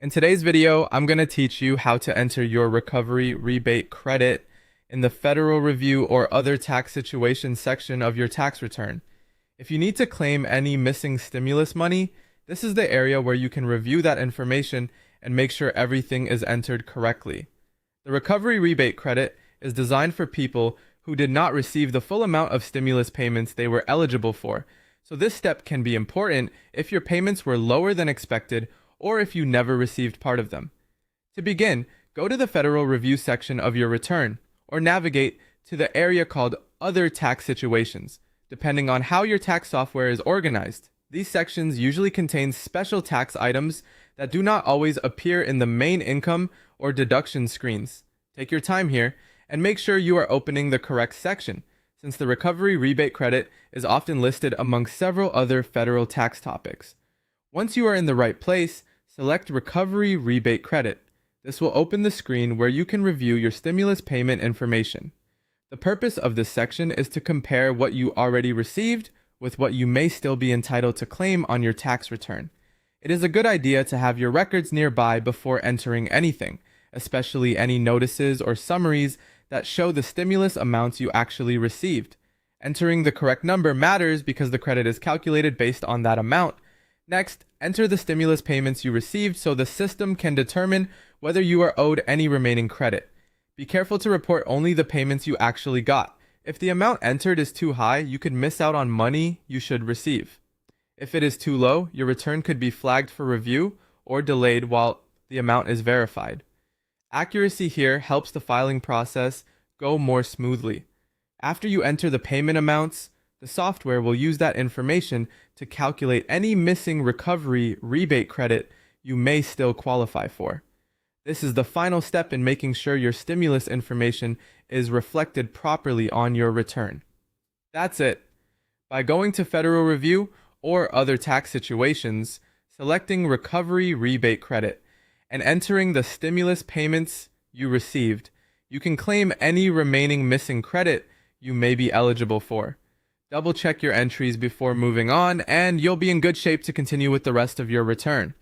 In today's video, I'm going to teach you how to enter your Recovery Rebate Credit in the Federal Review or Other Tax Situations section of your tax return. If you need to claim any missing stimulus money, this is the area where you can review that information and make sure everything is entered correctly. The Recovery Rebate Credit is designed for people who did not receive the full amount of stimulus payments they were eligible for, so this step can be important if your payments were lower than expected or if you never received part of them. To begin, go to the Federal Review section of your return, or navigate to the area called Other Tax Situations, depending on how your tax software is organized. These sections usually contain special tax items that do not always appear in the main income or deduction screens. Take your time here, and make sure you are opening the correct section, since the Recovery Rebate Credit is often listed among several other federal tax topics. Once you are in the right place, select Recovery Rebate Credit. This will open the screen where you can review your stimulus payment information. The purpose of this section is to compare what you already received with what you may still be entitled to claim on your tax return. It is a good idea to have your records nearby before entering anything, especially any notices or summaries that show the stimulus amounts you actually received. Entering the correct number matters because the credit is calculated based on that amount. Next, enter the stimulus payments you received so the system can determine whether you are owed any remaining credit. Be careful to report only the payments you actually got. If the amount entered is too high, you could miss out on money you should receive. If it is too low, your return could be flagged for review or delayed while the amount is verified. Accuracy here helps the filing process go more smoothly. After you enter the payment amounts, the software will use that information to calculate any missing recovery rebate credit you may still qualify for. This is the final step in making sure your stimulus information is reflected properly on your return. That's it. By going to Federal Review or Other Tax Situations, selecting Recovery Rebate Credit, and entering the stimulus payments you received, you can claim any remaining missing credit you may be eligible for. Double check your entries before moving on, and you'll be in good shape to continue with the rest of your return.